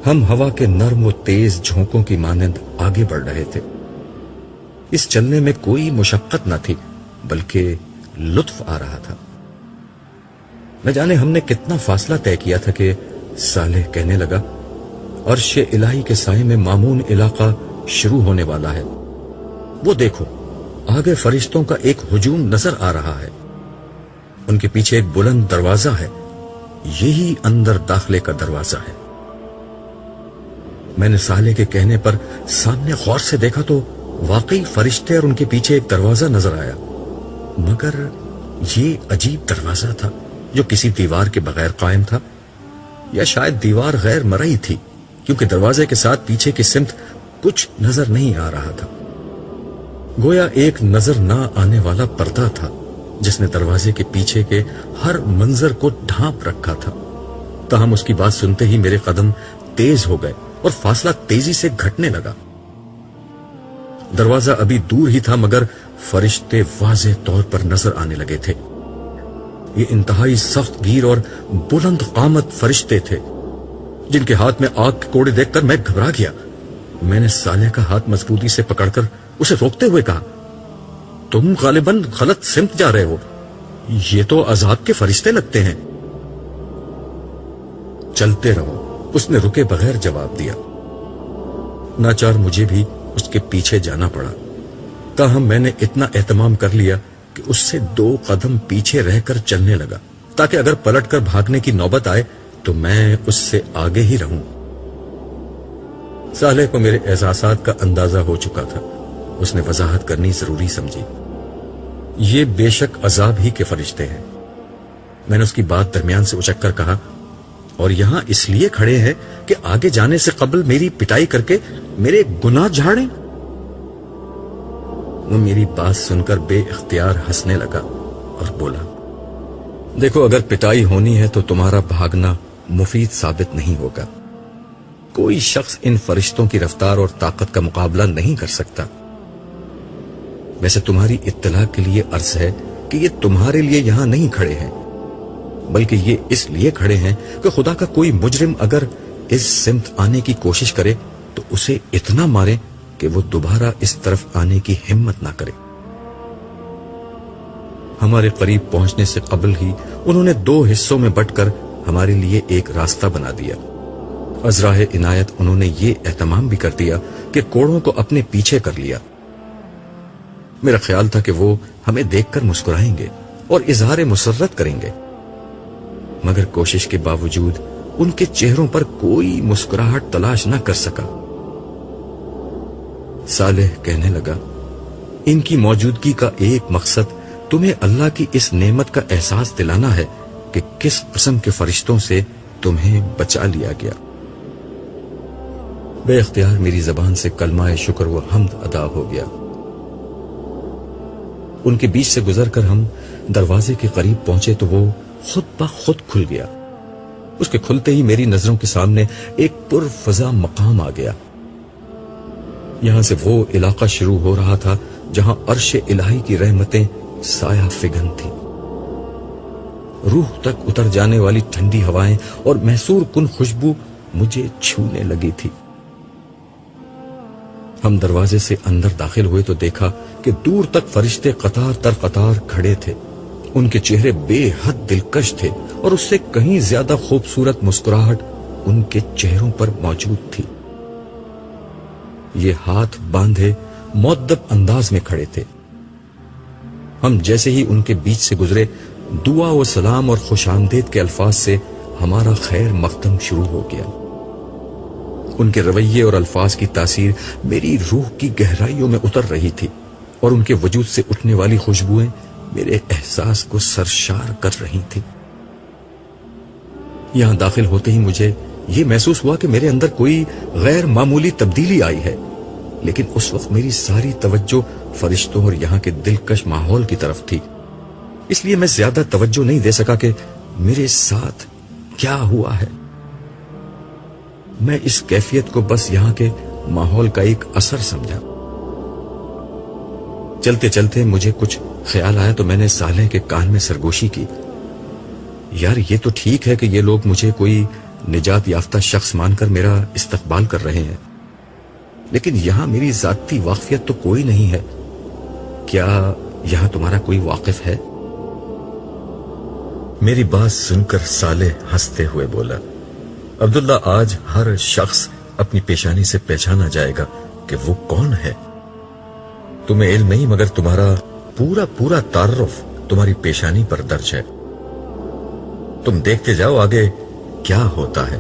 ہم ہوا کے نرم و تیز جھونکوں کی مانند آگے بڑھ رہے تھے۔ اس چلنے میں کوئی مشقت نہ تھی بلکہ لطف آ رہا تھا۔ نہ جانے ہم نے کتنا فاصلہ طے کیا تھا کہ صالح کہنے لگا، عرش الہی کے سائے میں مامون علاقہ شروع ہونے والا ہے۔ وہ دیکھو، آگے فرشتوں کا ایک ہجوم نظر آ رہا ہے۔ ان کے پیچھے ایک بلند دروازہ ہے، یہی اندر داخلے کا دروازہ ہے۔ میں نے صالح کے کہنے پر سامنے غور سے دیکھا تو واقعی فرشتے اور ان کے پیچھے ایک دروازہ نظر آیا، مگر یہ عجیب دروازہ تھا جو کسی دیوار کے بغیر قائم تھا، یا شاید دیوار غیر مرئی تھی، کیونکہ دروازے کے ساتھ پیچھے کی سمت کچھ نظر نہیں آ رہا تھا۔ گویا ایک نظر نہ آنے والا پردہ تھا جس نے دروازے کے پیچھے کے ہر منظر کو ڈھانپ رکھا تھا۔ تاہم اس کی بات سنتے ہی میرے قدم تیز ہو گئے اور فاصلہ تیزی سے گھٹنے لگا۔ دروازہ ابھی دور ہی تھا مگر فرشتے واضح طور پر نظر آنے لگے تھے۔ یہ انتہائی سخت گیر اور بلند قامت فرشتے تھے جن کے ہاتھ میں آگ کے کوڑے دیکھ کر میں گھبرا گیا۔ میں نے صالح کا ہاتھ مضبوطی سے پکڑ کر اسے روکتے ہوئے کہا، تم غالباً غلط سمت جا رہے ہو، یہ تو عذاب کے فرشتے لگتے ہیں۔ چلتے رہو، اس نے رکے بغیر جواب دیا۔ ناچار مجھے بھی اس کے پیچھے جانا پڑا، تاہم میں نے اتنا اہتمام کر لیا کہ اس سے 2 قدم پیچھے رہ کر چلنے لگا تاکہ اگر پلٹ کر بھاگنے کی نوبت آئے تو میں اس سے آگے ہی رہوں۔ صالح کو میرے احساسات کا اندازہ ہو چکا تھا۔ اس نے وضاحت کرنی ضروری سمجھی، یہ بے شک عذاب ہی کے فرشتے ہیں۔ میں نے اس کی بات درمیان سے اچک کر کہا، اور یہاں اس لیے کھڑے ہیں کہ آگے جانے سے قبل میری پٹائی کر کے میرے گناہ جھاڑیں؟ وہ میری بات سن کر بے اختیار ہنسنے لگا اور بولا، دیکھو، اگر پٹائی ہونی ہے تو تمہارا بھاگنا مفید ثابت نہیں ہوگا۔ کوئی شخص ان فرشتوں کی رفتار اور طاقت کا مقابلہ نہیں کر سکتا۔ ویسے تمہاری اطلاع کے لیے عرض ہے کہ یہ تمہارے لیے یہاں نہیں کھڑے ہیں، بلکہ یہ اس لیے کھڑے ہیں کہ خدا کا کوئی مجرم اگر اس سمت آنے کی کوشش کرے تو اسے اتنا مارے کہ وہ دوبارہ اس طرف آنے کی ہمت نہ کرے۔ ہمارے قریب پہنچنے سے قبل ہی انہوں نے 2 حصوں میں بٹ کر ہمارے لیے ایک راستہ بنا دیا۔ ازراہ عنایت انہوں نے یہ اہتمام بھی کر دیا کہ کوڑوں کو اپنے پیچھے کر لیا۔ میرا خیال تھا کہ وہ ہمیں دیکھ کر مسکرائیں گے اور اظہار مسرت کریں گے، مگر کوشش کے باوجود ان کے چہروں پر کوئی مسکراہٹ تلاش نہ کر سکا۔ صالح کہنے لگا، ان کی موجودگی کا ایک مقصد تمہیں اللہ کی اس نعمت کا احساس دلانا ہے کہ کس قسم کے فرشتوں سے تمہیں بچا لیا گیا۔ بے اختیار میری زبان سے کلمہ شکر و حمد ادا ہو گیا۔ ان کے بیچ سے گزر کر ہم دروازے کے قریب پہنچے تو وہ خود بخود کھل گیا۔ اس کے کھلتے ہی میری نظروں کے سامنے ایک پرفضا مقام آ گیا۔ یہاں سے وہ علاقہ شروع ہو رہا تھا جہاں عرش الہی کی رحمتیں سایہ فگن تھی۔ روح تک اتر جانے والی ٹھنڈی ہوائیں اور محسور کن خوشبو مجھے چھونے لگی تھی۔ ہم دروازے سے اندر داخل ہوئے تو دیکھا کہ دور تک فرشتے قطار در قطار کھڑے تھے۔ ان کے چہرے بے حد دلکش تھے اور اس سے کہیں زیادہ خوبصورت مسکراہٹ ان کے چہروں پر موجود تھی۔ یہ ہاتھ باندھے مؤدب انداز میں کھڑے تھے۔ ہم جیسے ہی ان کے بیچ سے گزرے، دعا و سلام اور خوش آمدید کے الفاظ سے ہمارا خیر مقدم شروع ہو گیا۔ ان کے رویے اور الفاظ کی تاثیر میری روح کی گہرائیوں میں اتر رہی تھی اور ان کے وجود سے اٹھنے والی خوشبوئیں میرے احساس کو سرشار کر رہی تھی۔ یہاں داخل ہوتے ہی مجھے یہ محسوس ہوا کہ میرے اندر کوئی غیر معمولی تبدیلی آئی ہے، لیکن اس وقت میری ساری توجہ فرشتوں اور یہاں کے دلکش ماحول کی طرف تھی، اس لیے میں زیادہ توجہ نہیں دے سکا کہ میرے ساتھ کیا ہوا ہے۔ میں اس کیفیت کو بس یہاں کے ماحول کا ایک اثر سمجھا۔ چلتے چلتے مجھے کچھ خیال آیا تو میں نے صالح کے کان میں سرگوشی کی، یار یہ تو ٹھیک ہے کہ یہ لوگ مجھے کوئی نجات یافتہ شخص مان کر میرا استقبال کر رہے ہیں، لیکن یہاں میری ذاتی واقفیت تو کوئی نہیں ہے. کیا یہاں تمہارا کوئی واقف ہے؟ میری بات سن کر صالح ہنستے ہوئے بولا، عبداللہ، آج ہر شخص اپنی پیشانی سے پہچانا جائے گا کہ وہ کون ہے. تمہیں علم نہیں، مگر تمہارا پورا پورا تعارف تمہاری پیشانی پر درج ہے. تم دیکھتے جاؤ آگے کیا ہوتا ہے.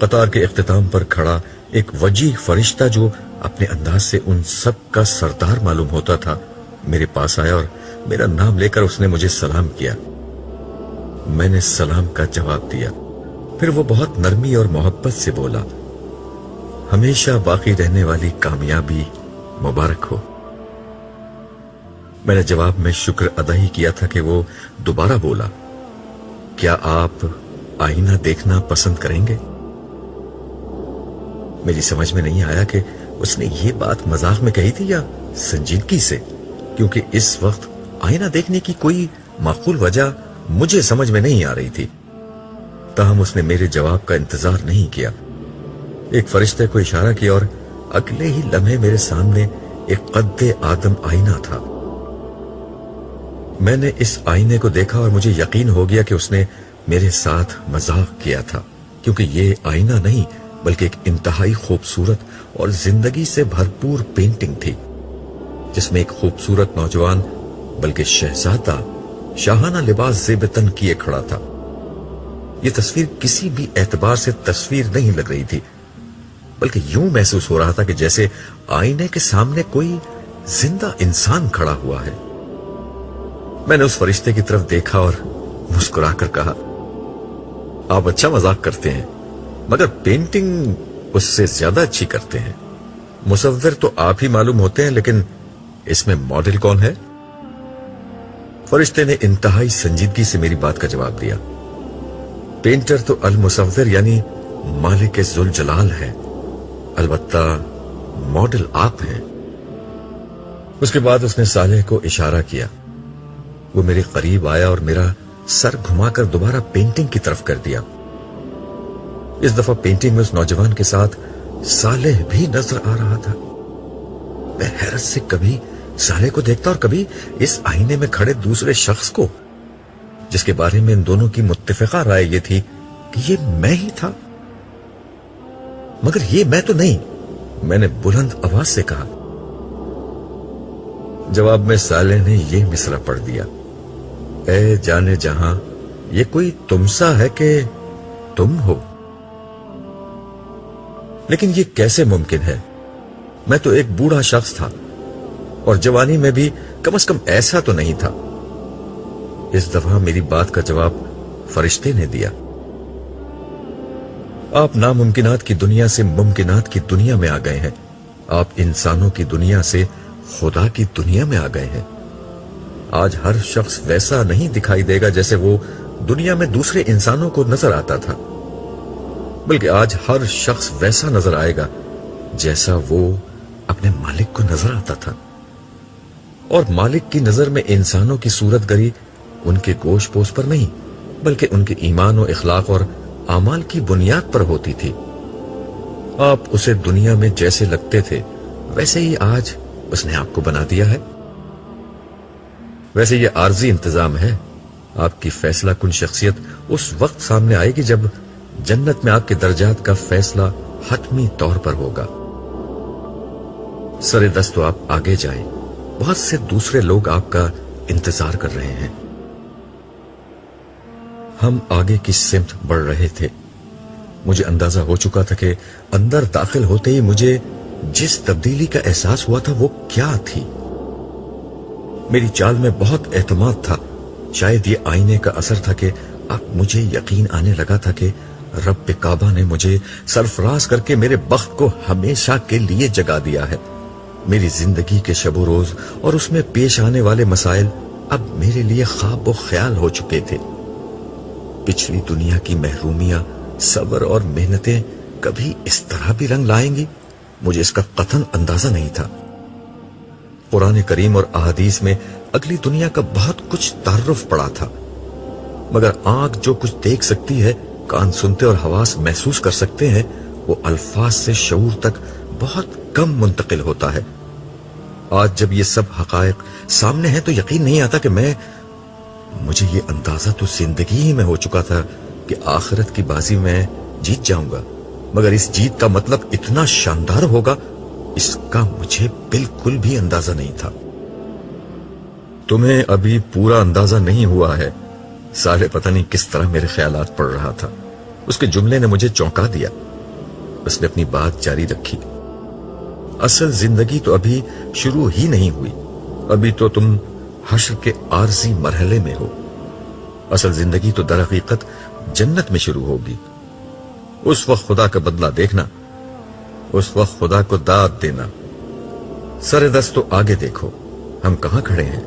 قطار کے اختتام پر کھڑا ایک وجیح فرشتہ جو اپنے انداز سے ان سب کا سردار معلوم ہوتا تھا میرے پاس آیا اور میرا نام لے کر اس نے مجھے سلام کیا. میں نے سلام کا جواب دیا. پھر وہ بہت نرمی اور محبت سے بولا، ہمیشہ باقی رہنے والی کامیابی مبارک ہو. میں نے جواب میں شکر ادا ہی کیا تھا کہ وہ دوبارہ بولا، کیا آپ آئینہ دیکھنا پسند کریں گے؟ میری سمجھ میں نہیں آیا کہ اس نے یہ بات مذاق میں کہی تھی یا سنجیدگی سے، کیونکہ اس وقت آئینہ دیکھنے کی کوئی معقول وجہ مجھے سمجھ میں نہیں آ رہی تھی. تاہم اس نے میرے جواب کا انتظار نہیں کیا. ایک فرشتے کو اشارہ کیا اور اگلے ہی لمحے میرے سامنے ایک قد آدم آئینہ تھا. میں نے اس آئینے کو دیکھا اور مجھے یقین ہو گیا کہ اس نے میرے ساتھ مذاق کیا تھا، کیونکہ یہ آئینہ نہیں بلکہ ایک انتہائی خوبصورت اور زندگی سے بھرپور پینٹنگ تھی، جس میں ایک خوبصورت نوجوان بلکہ شہزادہ شاہانہ لباس زیب تن کیے کھڑا تھا. یہ تصویر کسی بھی اعتبار سے تصویر نہیں لگ رہی تھی، بلکہ یوں محسوس ہو رہا تھا کہ جیسے آئینے کے سامنے کوئی زندہ انسان کھڑا ہوا ہے. میں نے اس فرشتے کی طرف دیکھا اور مسکرا کر کہا، آپ اچھا مذاق کرتے ہیں، مگر پینٹنگ اس سے زیادہ اچھی کرتے ہیں. مصور تو آپ ہی معلوم ہوتے ہیں، لیکن اس میں ماڈل کون ہے؟ فرشتے نے انتہائی سنجیدگی سے میری بات کا جواب دیا، پینٹر تو المصور یعنی مالک ذوالجلال ہے، البتہ ماڈل آپ ہیں. اس کے بعد اس نے صالح کو اشارہ کیا. وہ میرے قریب آیا اور میرا سر گھما کر دوبارہ پینٹنگ کی طرف کر دیا. اس دفعہ پینٹنگ میں اس نوجوان کے ساتھ صالح بھی نظر آ رہا تھا. میں حیرت سے کبھی صالح کو دیکھتا اور کبھی اس آئینے میں کھڑے دوسرے شخص کو، جس کے بارے میں ان دونوں کی متفقہ رائے یہ تھی کہ یہ میں ہی تھا. مگر یہ میں تو نہیں، میں نے بلند آواز سے کہا. جواب میں صالح نے یہ مصرع پڑھ دیا، اے جانے جہاں، یہ کوئی تم سا ہے کہ تم ہو. لیکن یہ کیسے ممکن ہے؟ میں تو ایک بوڑھا شخص تھا، اور جوانی میں بھی کم از کم ایسا تو نہیں تھا. اس دفعہ میری بات کا جواب فرشتے نے دیا. آپ ناممکنات کی دنیا سے ممکنات کی دنیا میں آ گئے ہیں. آپ انسانوں کی دنیا سے خدا کی دنیا میں آ گئے ہیں. آج ہر شخص ویسا نہیں دکھائی دے گا جیسے وہ دنیا میں دوسرے انسانوں کو نظر آتا تھا، بلکہ آج ہر شخص ویسا نظر آئے گا جیسا وہ اپنے مالک کو نظر آتا تھا. اور مالک کی نظر میں انسانوں کی صورت گری ان کے گوشت پوش پر نہیں، بلکہ ان کے ایمان و اخلاق اور اعمال کی بنیاد پر ہوتی تھی. آپ اسے دنیا میں جیسے لگتے تھے ویسے ہی آج اس نے آپ کو بنا دیا ہے. ویسے یہ عارضی انتظام ہے. آپ کی فیصلہ کن شخصیت اس وقت سامنے آئے گی جب جنت میں آپ کے درجات کا فیصلہ حتمی طور پر ہوگا. سر دست تو آپ آگے جائیں، بہت سے دوسرے لوگ آپ کا انتظار کر رہے ہیں. ہم آگے کی سمت بڑھ رہے تھے. مجھے اندازہ ہو چکا تھا کہ اندر داخل ہوتے ہی مجھے جس تبدیلی کا احساس ہوا تھا وہ کیا تھی. میری چال میں بہت اعتماد تھا. شاید یہ آئینے کا اثر تھا کہ اب مجھے یقین آنے لگا تھا کہ رب کعبہ نے مجھے سرفراز کر کے میرے بخت کو ہمیشہ کے لیے جگا دیا ہے. میری زندگی کے شب و روز اور اس میں پیش آنے والے مسائل اب میرے لیے خواب و خیال ہو چکے تھے. پچھلی دنیا کی محرومیاں، صبر اور محنتیں کبھی اس طرح بھی رنگ لائیں گی، مجھے اس کا قطعاً اندازہ نہیں تھا. قرآن کریم اور احادیث میں اگلی دنیا کا بہت کچھ تعارف پڑا تھا، مگر آنکھ جو کچھ دیکھ سکتی ہے، کان سنتے اور حواس محسوس کر سکتے ہیں، وہ الفاظ سے شعور تک بہت کم منتقل ہوتا ہے۔ آج جب یہ سب حقائق سامنے ہیں تو یقین نہیں آتا کہ مجھے یہ اندازہ تو زندگی ہی میں ہو چکا تھا کہ آخرت کی بازی میں جیت جاؤں گا، مگر اس جیت کا مطلب اتنا شاندار ہوگا، اس کا مجھے بالکل بھی اندازہ نہیں تھا۔ تمہیں ابھی پورا اندازہ نہیں ہوا ہے، سارے پتہ نہیں کس طرح میرے خیالات پڑھ رہا تھا۔ اس کے جملے نے مجھے چونکا دیا۔ اس نے اپنی بات جاری رکھی۔ اصل زندگی تو ابھی شروع ہی نہیں ہوئی، ابھی تو تم حشر کے عارضی مرحلے میں ہو۔ اصل زندگی تو در حقیقت جنت میں شروع ہوگی۔ اس وقت خدا کا بدلہ دیکھنا، اس وقت خدا کو داد دینا۔ سر دست تو آگے دیکھو، ہم کہاں کھڑے ہیں۔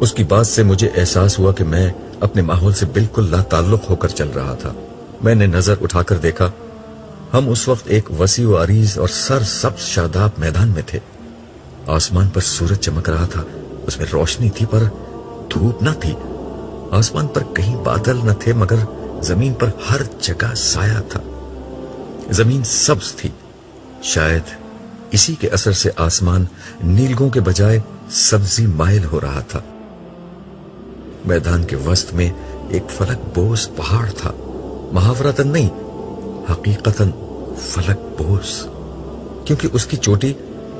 اس کی بات سے مجھے احساس ہوا کہ میں اپنے ماحول سے بالکل لا تعلق ہو کر چل رہا تھا۔ میں نے نظر اٹھا کر دیکھا، ہم اس وقت ایک وسیع و عریض اور سر سبز شاداب میدان میں تھے۔ آسمان پر سورج چمک رہا تھا، اس میں روشنی تھی پر دھوپ نہ تھی۔ آسمان پر کہیں بادل نہ تھے مگر زمین پر ہر جگہ سایہ تھا۔ زمین سبز تھی، شاید اسی کے اثر سے آسمان نیلگوں کے بجائے سبزی مائل ہو رہا تھا۔ میدان کے وسط میں ایک فلک بوس پہاڑ تھا، محاورتاً نہیں، حقیقتاً فلک بوس، کیونکہ اس کی چوٹی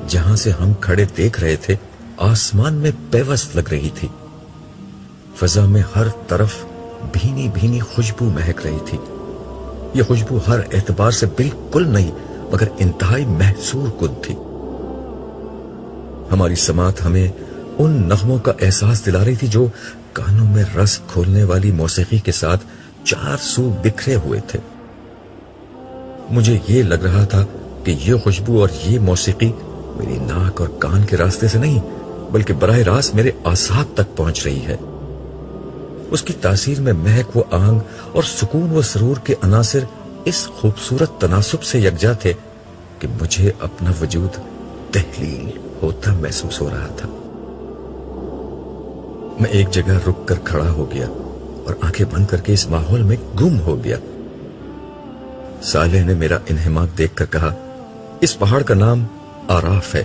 جہاں سے ہم کھڑے دیکھ رہے تھے آسمان میں پیوست لگ رہی تھی۔ فضا میں ہر طرف بھینی بھینی خوشبو مہک رہی تھی۔ یہ خوشبو ہر اعتبار سے بالکل نہیں مگر انتہائی محصور کن تھی۔ ہماری سماعت ہمیں ان نغموں کا احساس دلا رہی تھی جو کانوں میں رس کھولنے والی موسیقی کے ساتھ چار سو بکھرے ہوئے تھے۔ مجھے یہ لگ رہا تھا کہ یہ خوشبو اور یہ موسیقی میری ناک اور کان کے راستے سے نہیں بلکہ براہ راست میرے اعصاب تک پہنچ رہی ہے۔ اس کی تاثیر میں مہک و آنگ اور سکون و سرور کے عناصر اس خوبصورت تناسب سے یکجا تھے کہ مجھے اپنا وجود تحلیل ہوتا محسوس ہو رہا تھا۔ میں ایک جگہ رک کر کھڑا ہو گیا اور آنکھیں بند کر کے اس ماحول میں گم ہو گیا۔ صالح نے میرا انہماک دیکھ کر کہا، اس پہاڑ کا نام آراف ہے،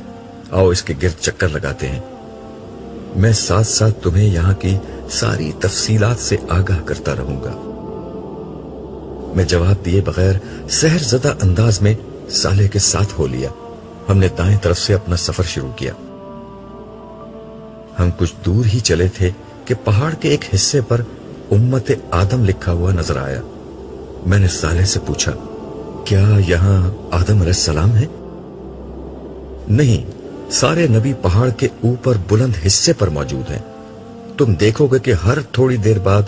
آؤ اس کے گرد چکر لگاتے ہیں۔ میں ساتھ ساتھ تمہیں یہاں کی ساری تفصیلات سے آگاہ کرتا رہوں گا۔ میں جواب دیے بغیر سحر زدہ انداز میں صالح کے ساتھ ہو لیا۔ ہم نے دائیں طرف سے اپنا سفر شروع کیا۔ ہم کچھ دور ہی چلے تھے کہ پہاڑ کے ایک حصے پر امت آدم لکھا ہوا نظر آیا۔ میں نے صالح سے پوچھا، کیا یہاں آدم علیہ السلام ہے؟ نہیں، سارے نبی پہاڑ کے اوپر بلند حصے پر موجود ہیں۔ تم دیکھو گے کہ ہر تھوڑی دیر بعد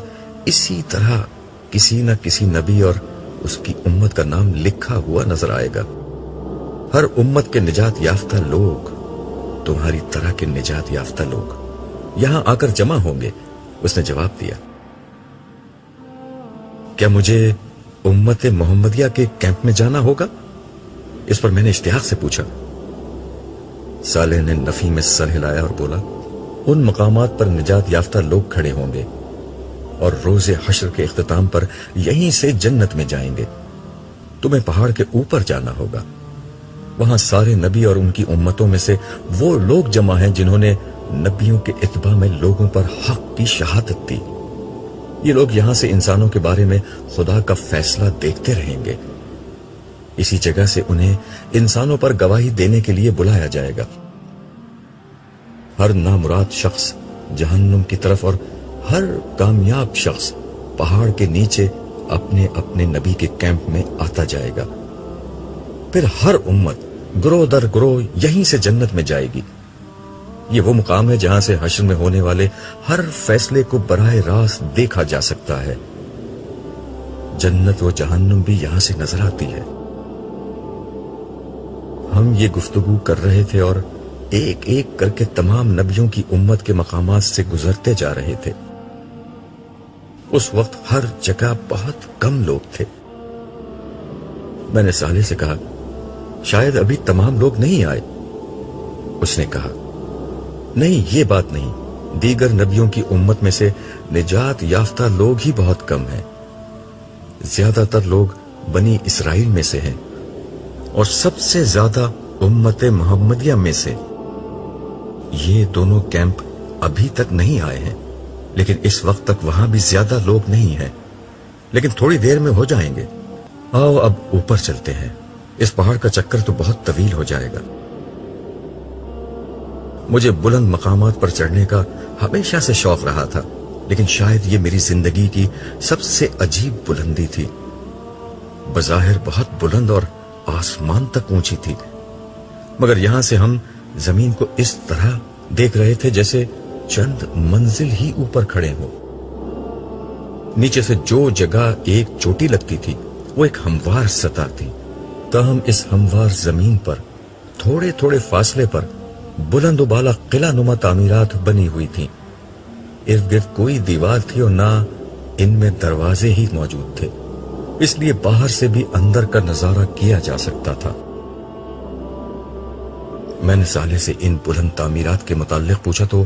اسی طرح کسی نہ کسی نبی اور اس کی امت کا نام لکھا ہوا نظر آئے گا۔ ہر امت کے نجات یافتہ لوگ، تمہاری طرح کے نجات یافتہ لوگ یہاں آ کر جمع ہوں گے۔ اس نے جواب دیا۔ کیا مجھے امت محمدیہ کے کیمپ میں جانا ہوگا؟ اس پر میں نے اشتیاق سے پوچھا۔ صالح نے نفی میں سر ہلایا اور بولا، ان مقامات پر نجات یافتہ لوگ کھڑے ہوں گے اور روز حشر کے اختتام پر یہیں سے جنت میں جائیں گے۔ تمہیں پہاڑ کے اوپر جانا ہوگا۔ وہاں سارے نبی اور ان کی امتوں میں سے وہ لوگ جمع ہیں جنہوں نے نبیوں کے اتباع میں لوگوں پر حق کی شہادت دی۔ یہ لوگ یہاں سے انسانوں کے بارے میں خدا کا فیصلہ دیکھتے رہیں گے۔ اسی جگہ سے انہیں انسانوں پر گواہی دینے کے لیے بلایا جائے گا۔ ہر نامراد شخص جہنم کی طرف اور ہر کامیاب شخص پہاڑ کے نیچے اپنے اپنے نبی کے کیمپ میں آتا جائے گا۔ پھر ہر امت گروہ در گروہ یہیں سے جنت میں جائے گی۔ یہ وہ مقام ہے جہاں سے حشر میں ہونے والے ہر فیصلے کو براہ راست دیکھا جا سکتا ہے۔ جنت و جہنم بھی یہاں سے نظر آتی ہے۔ ہم یہ گفتگو کر رہے تھے اور ایک ایک کر کے تمام نبیوں کی امت کے مقامات سے گزرتے جا رہے تھے۔ اس وقت ہر جگہ بہت کم لوگ تھے۔ میں نے صالح سے کہا، شاید ابھی تمام لوگ نہیں آئے۔ اس نے کہا، نہیں، یہ بات نہیں، دیگر نبیوں کی امت میں سے نجات یافتہ لوگ ہی بہت کم ہیں. زیادہ تر لوگ بنی اسرائیل میں سے ہیں اور سب سے زیادہ امت محمدیہ میں سے. یہ دونوں کیمپ ابھی تک نہیں آئے ہیں، لیکن اس وقت تک وہاں بھی زیادہ لوگ نہیں ہیں، لیکن تھوڑی دیر میں ہو جائیں گے. آؤ اب اوپر چلتے ہیں، اس پہاڑ کا چکر تو بہت طویل ہو جائے گا. مجھے بلند مقامات پر چڑھنے کا ہمیشہ سے شوق رہا تھا، لیکن شاید یہ میری زندگی کی سب سے عجیب بلندی تھی. بظاہر بہت بلند اور آسمان تک اونچی تھی، مگر یہاں سے ہم زمین کو اس طرح دیکھ رہے تھے جیسے چند منزل ہی اوپر کھڑے ہو. نیچے سے جو جگہ ایک چوٹی لگتی تھی وہ ایک ہموار سطح تھی. تاہم اس ہموار زمین پر تھوڑے تھوڑے فاصلے پر بلند و بالا قلعہ نما تعمیرات بنی ہوئی تھیں. ارد گرد کوئی دیوار تھی اور نہ ان میں دروازے ہی موجود تھے، اس لیے باہر سے بھی اندر کا نظارہ کیا جا سکتا تھا. میں نے صالح سے ان بلند تعمیرات کے متعلق پوچھا تو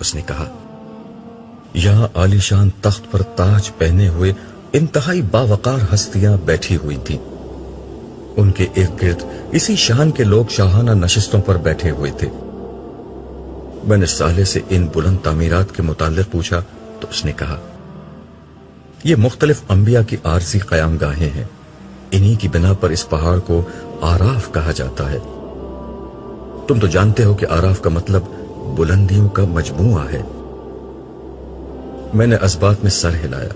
اس نے کہا، یہاں عالی شان تخت پر تاج پہنے ہوئے انتہائی باوقار ہستیاں بیٹھی ہوئی تھیں. ان کے ارد گرد اسی شان کے لوگ شاہانہ نشستوں پر بیٹھے ہوئے تھے. میں نے صالح سے ان بلند تعمیرات کے متعلق پوچھا تو اس نے کہا، یہ مختلف انبیاء کی عارضی قیام گاہیں ہیں. انہی کی بنا پر اس پہاڑ کو آراف کہا جاتا ہے. تم تو جانتے ہو کہ آراف کا مطلب بلندیوں کا مجموعہ ہے. میں نے اسبات میں سر ہلایا.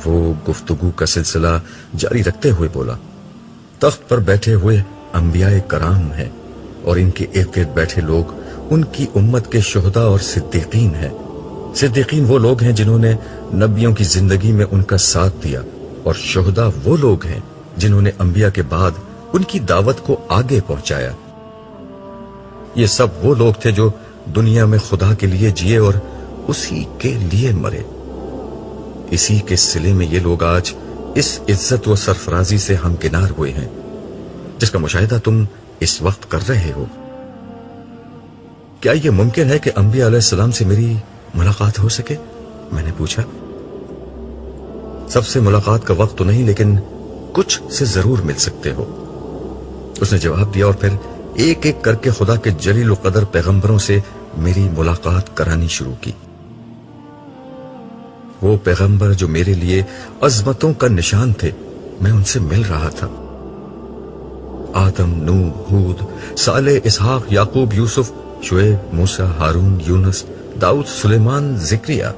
وہ گفتگو کا سلسلہ جاری رکھتے ہوئے بولا، تخت پر بیٹھے ہوئے انبیاء کرام ہیں اور ان کے ارد گرد بیٹھے لوگ ان کی امت کے شہداء اور صدیقین ہیں. صدیقین وہ لوگ ہیں جنہوں نے نبیوں کی زندگی میں ان کا ساتھ دیا، اور شہداء وہ لوگ ہیں جنہوں نے انبیاء کے بعد ان کی دعوت کو آگے پہنچایا. یہ سب وہ لوگ تھے جو دنیا میں خدا کے لیے جیے اور اسی کے لیے مرے. اسی کے صلے میں یہ لوگ آج اس عزت و سرفرازی سے ہمکنار ہوئے ہیں جس کا مشاہدہ تم اس وقت کر رہے ہو. کیا یہ ممکن ہے کہ انبیاء علیہ السلام سے میری ملاقات ہو سکے؟ میں نے پوچھا. سب سے ملاقات کا وقت تو نہیں، لیکن کچھ سے ضرور مل سکتے ہو، اس نے جواب دیا، اور پھر ایک ایک کر کے خدا کے جلیل القدر پیغمبروں سے میری ملاقات کرانی شروع کی. وہ پیغمبر جو میرے لیے عظمتوں کا نشان تھے، میں ان سے مل رہا تھا. آدم، نوح، ہود، صالح، اسحاق، یعقوب، یوسف، شعیب، موسیٰ، ہارون، یونس، داؤد، سلیمان، زکریا،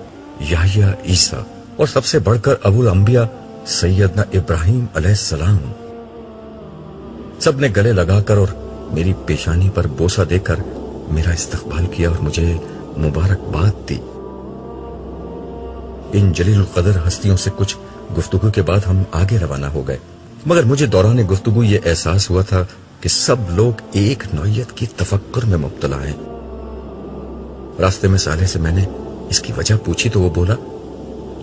یحییٰ، عیسیٰ، اور سب سے بڑھ کر ابو الانبیاء سیدنا ابراہیم علیہ السلام. سب نے گلے لگا کر اور میری پیشانی پر بوسہ دے کر میرا استقبال کیا اور مجھے مبارکباد دی. ان جلیل القدر ہستیوں سے کچھ گفتگو کے بعد ہم آگے روانہ ہو گئے، مگر مجھے دوران گفتگو یہ احساس ہوا تھا کہ سب لوگ ایک نوعیت کی تفکر میں مبتلا ہیں. راستے میں صالح سے میں نے اس کی وجہ پوچھی تو وہ بولا،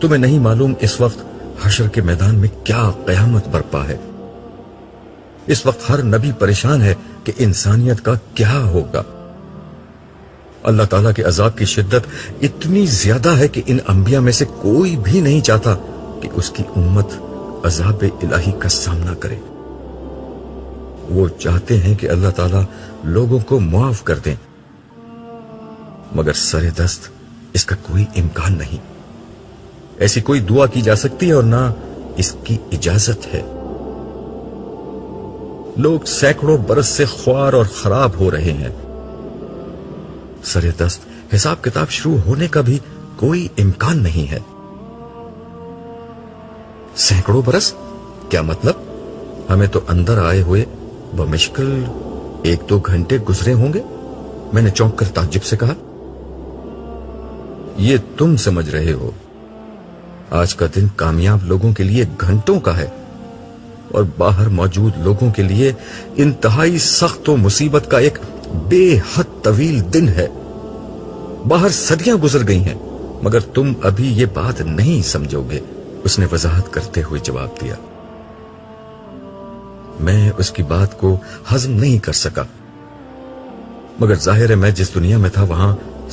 تمہیں نہیں معلوم اس وقت حشر کے میدان میں کیا قیامت برپا ہے. اس وقت ہر نبی پریشان ہے کہ انسانیت کا کیا ہوگا. اللہ تعالیٰ کے عذاب کی شدت اتنی زیادہ ہے کہ ان انبیاء میں سے کوئی بھی نہیں چاہتا کہ اس کی امت عذاب الہی کا سامنا کرے. وہ چاہتے ہیں کہ اللہ تعالیٰ لوگوں کو معاف کر دیں، مگر سر دست اس کا کوئی امکان نہیں. ایسی کوئی دعا کی جا سکتی ہے اور نہ اس کی اجازت ہے. لوگ سینکڑوں برس سے خوار اور خراب ہو رہے ہیں. سر دست حساب کتاب شروع ہونے کا بھی کوئی امکان نہیں ہے. سینکڑوں برس کیا مطلب؟ ہمیں تو اندر آئے ہوئے بمشکل 1-2 گھنٹے گزرے ہوں گے. میں نے چونک کر تعجب سے کہا، یہ تم سمجھ رہے ہو. آج کا دن کامیاب لوگوں کے لیے گھنٹوں کا ہے اور باہر موجود لوگوں کے لیے انتہائی سخت و مصیبت کا ایک بے حد طویل دن ہے. باہر صدیاں گزر گئی ہیں مگر تم ابھی یہ بات نہیں سمجھو گے، اس نے وضاحت کرتے ہوئے جواب دیا. میں اس کی بات کو ہضم نہیں کر سکا، مگر ظاہر ہے میں جس دنیا میں تھا وہاں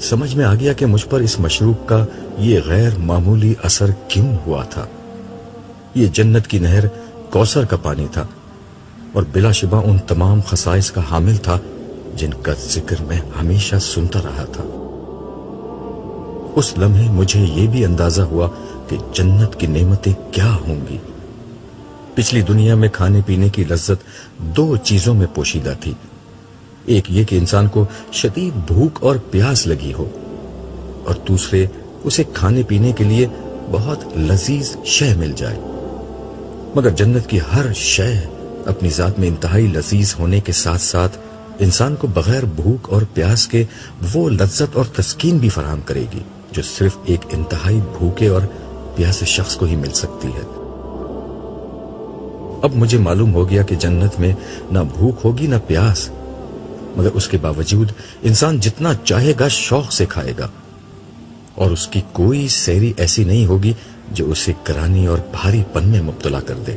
سمجھ میں آ گیا کہ مجھ پر اس مشروب کا یہ غیر معمولی اثر کیوں ہوا تھا۔ یہ جنت کی نہر کوثر کا پانی تھا اور بلا شبہ ان تمام خصائص کا حامل تھا جن کا ذکر میں ہمیشہ سنتا رہا تھا۔ اس لمحے مجھے یہ بھی اندازہ ہوا کہ جنت کی نعمتیں کیا ہوں گی۔ پچھلی دنیا میں کھانے پینے کی لذت دو چیزوں میں پوشیدہ تھی، ایک یہ کہ انسان کو شدید بھوک اور پیاس لگی ہو، اور دوسرے اسے کھانے پینے کے لیے بہت لذیذ شے مل جائے۔ مگر جنت کی ہر شے اپنی ذات میں انتہائی لذیذ ہونے کے ساتھ ساتھ انسان کو بغیر بھوک اور پیاس کے وہ لذت اور تسکین بھی فراہم کرے گی جو صرف ایک انتہائی بھوکے اور پیاسے شخص کو ہی مل سکتی ہے۔ اب مجھے معلوم ہو گیا کہ جنت میں نہ بھوک ہوگی نہ پیاس، مگر اس کے باوجود انسان جتنا چاہے گا شوق سے کھائے گا، اور اس کی کوئی سیری ایسی نہیں ہوگی جو اسے گرانی اور بھاری پن میں مبتلا کر دے۔